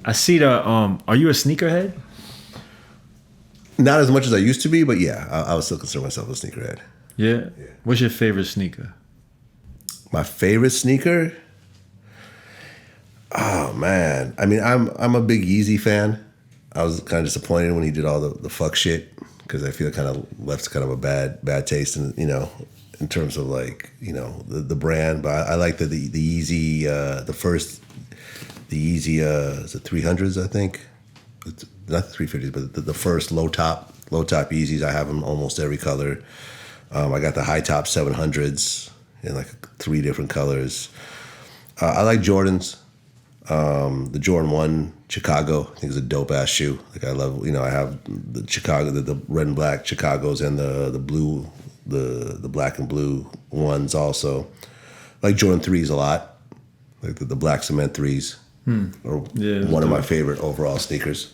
I see the. Are you a sneakerhead? Not as much as I used to be, but yeah, I would still consider myself a sneakerhead. Yeah. What's your favorite sneaker? My favorite sneaker? Oh man, I mean, I'm a big Yeezy fan. I was kind of disappointed when he did all the fuck shit because I feel it kind of left kind of a bad taste in in terms of like the brand. But I like the Yeezy the Yeezy is it 300s I think. It's not the 350s, but the first low top Yeezys. I have them almost every color. I got the high top 700s in like 3 different colors. I like Jordans. The Jordan 1 Chicago, I think is a dope ass shoe. Like I love, I have the Chicago, the red and black Chicagos and the blue, the black and blue ones also. I like Jordan 3s a lot, like the black cement 3s. Or one of my favorite overall sneakers.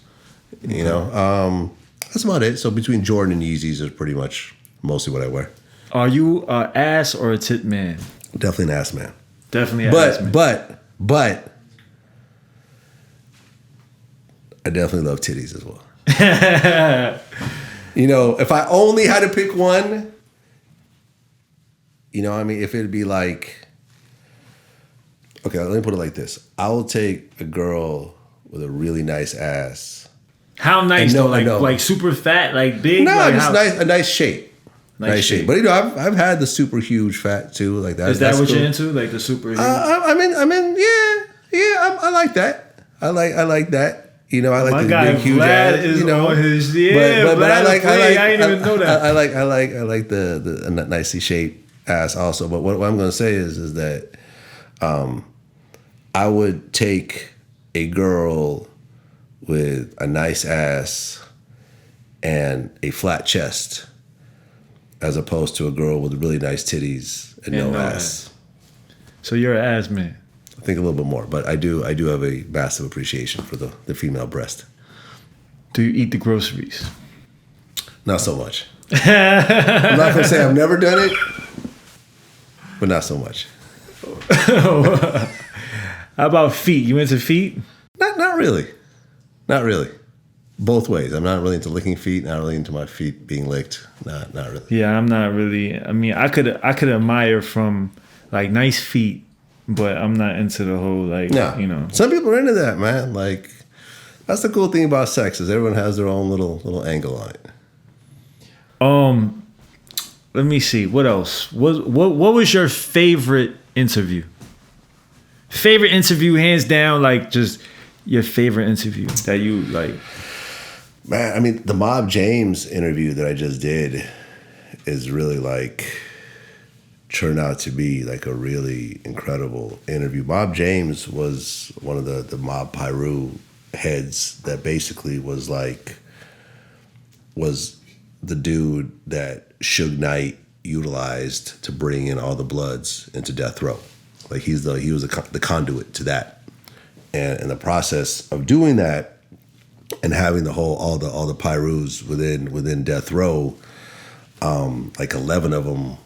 That's about it. So between Jordan and Yeezys is pretty much mostly what I wear. Are you an ass or a tit man? Definitely an ass man. Definitely an ass man. But I definitely love titties as well. If I only had to pick one, if it'd be like, okay, let me put it like this. I will take a girl with a really nice ass. How nice though? Like super fat, like big? No, like just a nice shape. Nice shape. But I've had the super huge fat too. Like that. Is that what you're into? Like the super huge? I mean, yeah. I like that. I like that. I like my the guy big huge Vlad ass. Is on his but I like I didn't even know that. I like the nicely shaped ass also. But what I'm gonna say is that I would take a girl with a nice ass and a flat chest as opposed to a girl with really nice titties and no ass. So you're an ass man. I think a little bit more, but I do have a massive appreciation for the female breast. Do you eat the groceries? Not so much. I'm not gonna say I've never done it, but not so much. How about feet? You into feet? Not really. Not really. Both ways. I'm not really into licking feet. Not really into my feet being licked. Not really. Yeah, I'm not really. I mean, I could admire from like nice feet, but I'm not into the whole like. No. Some people are into that, man. Like that's the cool thing about sex is everyone has their own little angle on it. Let me see. What else? What was your favorite interview? Favorite interview, hands down. Like just your favorite interview that you like. Man, I mean, the Mob James interview that I just did is really like turned out to be like a really incredible interview. Mob James was one of the Mob Piru heads that basically was the dude that Suge Knight utilized to bring in all the Bloods into Death Row. Like he was the conduit to that, and in the process of doing that. And having all the Pyrus within Death Row, like 11 of them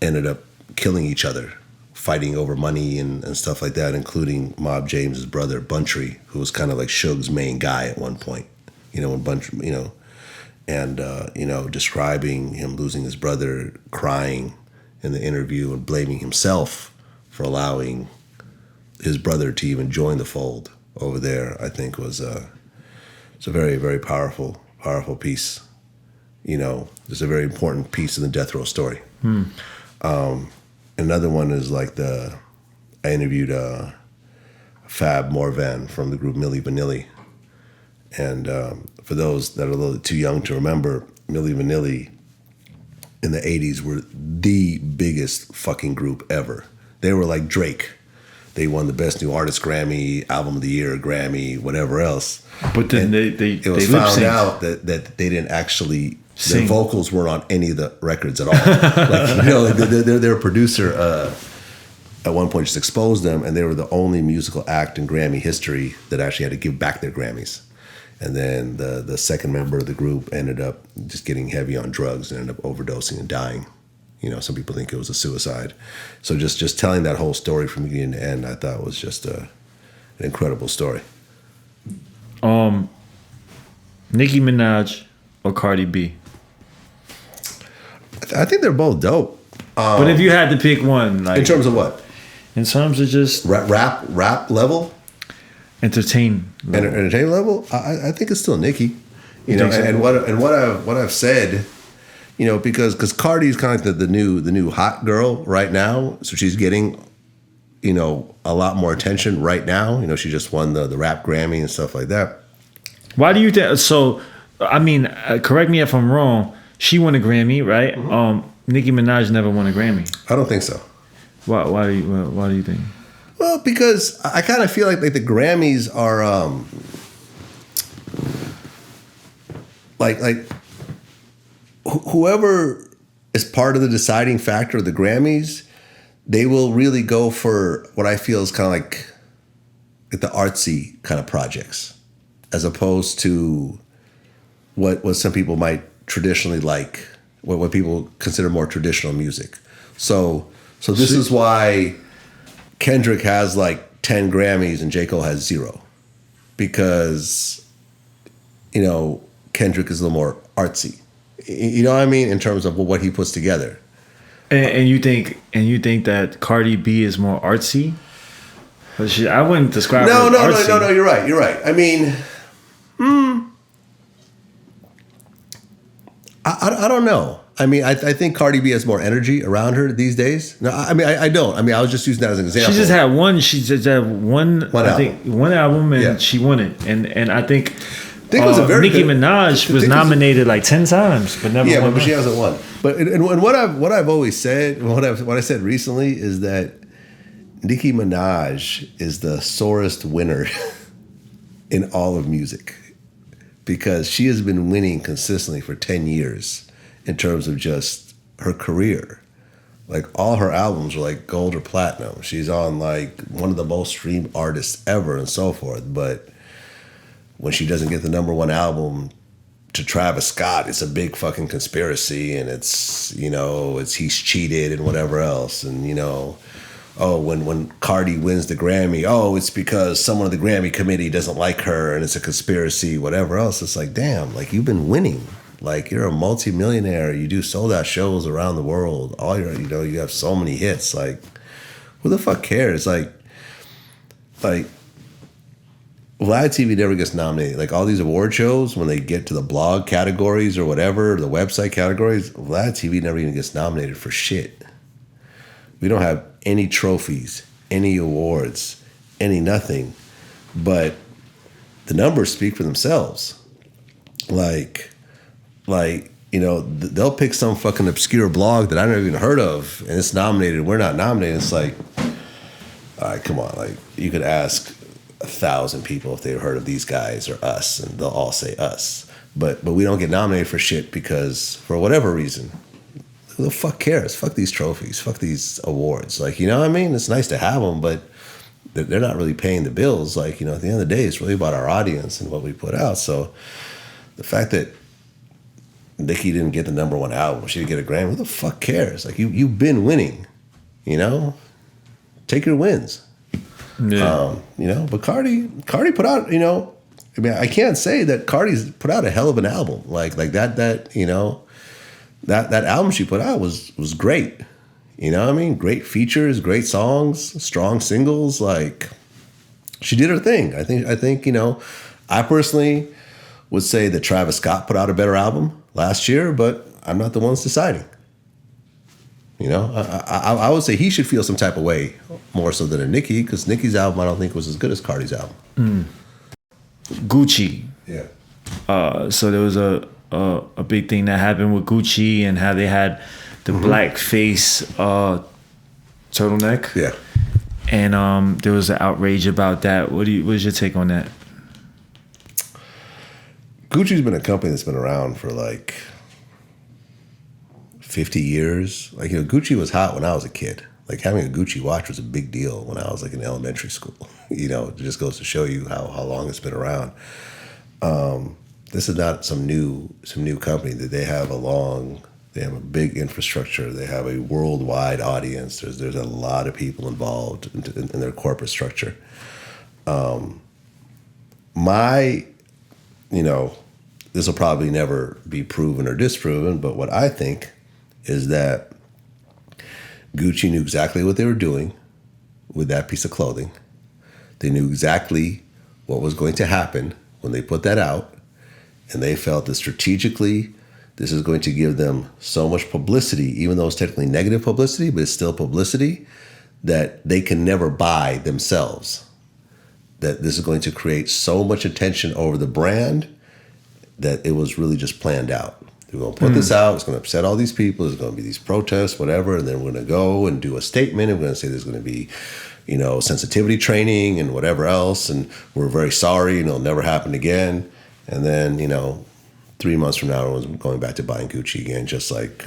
ended up killing each other, fighting over money and stuff like that, including Mob James's brother Buntry, who was kind of like Suge's main guy at one point. When Buntry, and describing him losing his brother, crying in the interview and blaming himself for allowing his brother to even join the fold over there. I think was. It's a very, very powerful piece. It's a very important piece in the Death Row story. Another one is like I interviewed Fab Morvan from the group Milli Vanilli. And for those that are a little too young to remember, Milli Vanilli in the 80s were the biggest fucking group ever. They were like Drake. They won the Best New Artist Grammy, Album of the Year Grammy, whatever else. But then it was found out that they didn't actually sing. Their vocals weren't on any of the records at all. Their producer at one point just exposed them, and they were the only musical act in Grammy history that actually had to give back their Grammys. And then the second member of the group ended up just getting heavy on drugs and ended up overdosing and dying. Some people think it was a suicide. So just telling that whole story from beginning to end, I thought was just an incredible story. Nicki Minaj or Cardi B? I think they're both dope. But if you had to pick one, like In terms of what? in terms of just Rap level? entertain, Entertainment level? I think it's still Nicki. You know, think so? and what I've said, you know, because Cardi's kind of like the new hot girl right now, so she's getting, you know, a lot more attention right now. You know, she just won the rap Grammy and stuff like that. Why do you think so? I mean, correct me if I'm wrong. She won a Grammy, right? Nicki Minaj never won a Grammy. I don't think so. Why do you think? Well, because I kind of feel like the Grammys are like whoever is part of the deciding factor of the Grammys, they will really go for what I feel is kind of like the artsy kind of projects, as opposed to what some people might traditionally like, what people consider more traditional music. So this is why Kendrick has like 10 Grammys and J. Cole has 0. Because, you know, Kendrick is a little more artsy. You know what I mean? In terms of what he puts together. And you think that Cardi B is more artsy? I wouldn't describe her as artsy. No. You're right. I mean, I don't know. I mean, I think Cardi B has more energy around her these days. No, I mean, I don't. I mean, I was just using that as an example. She just had one. She just had one. I think one album, and she won it. And I think it was a very Nicki good, Minaj was nominated like 10 times, but never won. But she hasn't won. But and what I've always said, what I said recently is that Nicki Minaj is the sorest winner in all of music, because she has been winning consistently for 10 years in terms of just her career. Like, all her albums are like gold or platinum. She's on like one of the most streamed artists ever and so forth. But when she doesn't get the #1 album to Travis Scott, it's a big fucking conspiracy, and it's, you know, he's cheated and whatever else. And, you know, when Cardi wins the Grammy, it's because someone on the Grammy committee doesn't like her and it's a conspiracy, whatever else. It's like, damn, like, you've been winning. Like, you're a multimillionaire. You do sold out shows around the world. You have so many hits. Like, who the fuck cares? Like Vlad TV never gets nominated. Like, all these award shows, when they get to the blog categories or whatever, the website categories, Vlad TV never even gets nominated for shit. We don't have any trophies, any awards, any nothing. But the numbers speak for themselves. Like, you know, they'll pick some fucking obscure blog that I never even heard of, and it's nominated, we're not nominated. It's like, all right, come on. Like, you could ask 1,000 people if they've heard of these guys or us, and they'll all say us. But we don't get nominated for shit because, for whatever reason, who the fuck cares? Fuck these trophies. Fuck these awards. Like, you know what I mean? It's nice to have them, but they're not really paying the bills. Like, you know, at the end of the day, it's really about our audience and what we put out. So the fact that Nicki didn't get the #1 album, she didn't get a Grammy, who the fuck cares? Like, you've been winning, you know? Take your wins. Yeah. You know, but Cardi put out, you know, I mean, I can't say that Cardi's put out a hell of an album. Like that, you know, that album she put out was great. You know what I mean? Great features, great songs, strong singles. Like, she did her thing. I think, you know, I personally would say that Travis Scott put out a better album last year, but I'm not the ones deciding. You know, I would say he should feel some type of way more so than a Nicki, because Nicki's album I don't think was as good as Cardi's album. Gucci. Yeah. So there was a big thing that happened with Gucci and how they had the black face turtleneck. Yeah. And there was an outrage about that. What's your take on that? Gucci's been a company that's been around for like 50 years. Like, you know, Gucci was hot when I was a kid. Like, having a Gucci watch was a big deal when I was like in elementary school. You know, it just goes to show you how long it's been around. This is not some new company. That they have a big infrastructure. They have a worldwide audience. There's a lot of people involved in their corporate structure. My this will probably never be proven or disproven, but what I think is that Gucci knew exactly what they were doing with that piece of clothing. They knew exactly what was going to happen when they put that out, and they felt that strategically this is going to give them so much publicity, even though it's technically negative publicity, but it's still publicity, that they can never buy themselves. That this is going to create so much attention over the brand that it was really just planned out. We're going to put this out. It's going to upset all these people. There's going to be these protests, whatever. And then we're going to go and do a statement. And we're going to say there's going to be, sensitivity training and whatever else. And we're very sorry and it'll never happen again. And then, 3 months from now, everyone's going back to buying Gucci again, just like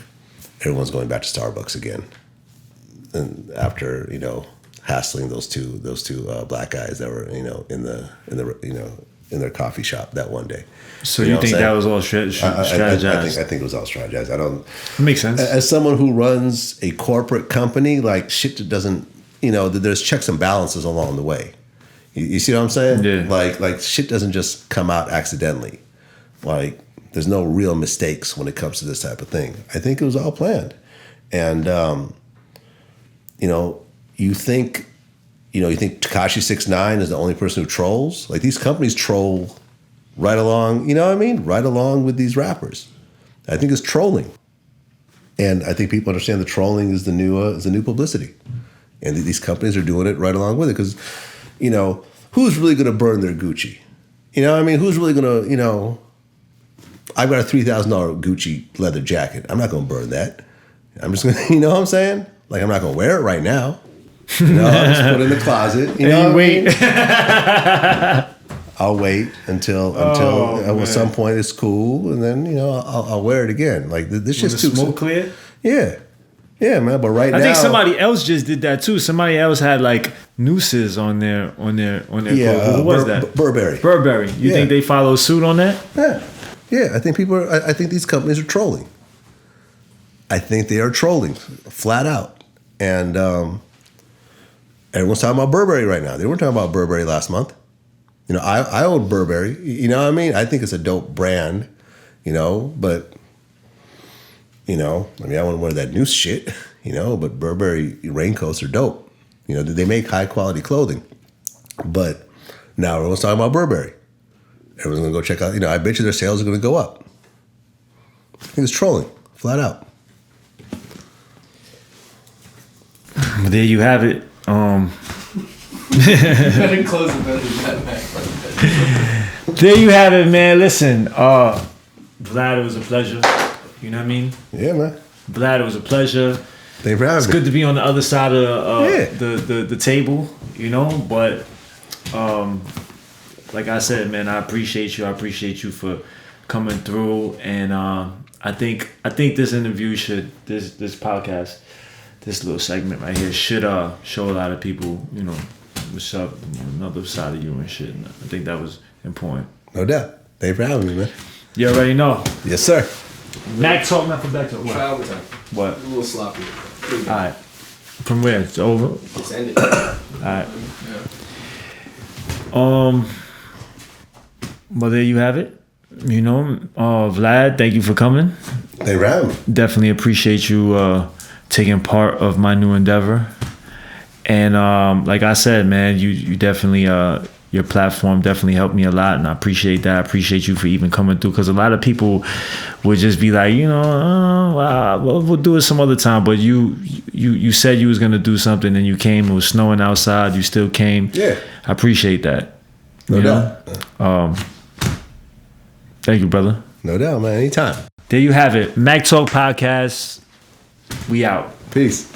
everyone's going back to Starbucks again. And after, hassling those two black guys that were, in their coffee shop that one day. So you think that was all strategized? I think it was all strategized. It makes sense. As someone who runs a corporate company, like shit doesn't, there's checks and balances along the way. You see what I'm saying? Yeah. Like shit doesn't just come out accidentally. Like there's no real mistakes when it comes to this type of thing. I think it was all planned. And, you think Tekashi 6ix9ine is the only person who trolls? Like these companies troll right along, right along with these rappers. I think it's trolling. And I think people understand the trolling is the new publicity. And these companies are doing it right along with it because, who's really going to burn their Gucci? Who's really going to, I've got a $3,000 Gucci leather jacket. I'm not going to burn that. I'm just going to, you know what I'm saying? Like, I'm not going to wear it right now. I'll just put it in the closet. Wait. I'll wait until at some point it's cool, and then I'll wear it again. Like this just too smoke clear. Yeah, man. But right now, I think somebody else just did that too. Somebody else had like nooses on their clothes. Who was that? Burberry. You think they follow suit on that? Yeah. I think I think these companies are trolling. I think they are trolling flat out, and everyone's talking about Burberry right now. They weren't talking about Burberry last month. I own Burberry. You know what I mean? I think it's a dope brand, but, I wouldn't wear that new shit, but Burberry raincoats are dope. They make high quality clothing. But now everyone's talking about Burberry. Everyone's going to go check out, I bet you their sales are going to go up. I think it's trolling, flat out. There you have it. Better close it better than that. There you have it, man. Listen, Vlad, it was a pleasure. You know what I mean? Yeah, man. Vlad, it was a pleasure. Thanks for having me. It's good to be on the other side of the table, But like I said, man, I appreciate you. I appreciate you for coming through, and I think this interview this podcast. This little segment right here should show a lot of people, what's up, another side of you and shit. And I think that was important. No doubt. Thanks for having me, man. You already know. Yes, sir. Mac talk, not from back to what? Try overtime. What? A little sloppy. All right. From where? It's over? It's ended. All right. Yeah. Well, there you have it. Vlad, thank you for coming. Thanks for having me. Definitely appreciate you taking part of my new endeavor. And like I said, man, you definitely your platform definitely helped me a lot, and I appreciate that. I appreciate you for even coming through, because a lot of people would just be like, we'll do it some other time. But you said you was gonna do something, and you came. It was snowing outside. You still came. Yeah, I appreciate that. No doubt. Thank you, brother. No doubt, man. Anytime. There you have it. Mac Talk Podcast. We out. Peace.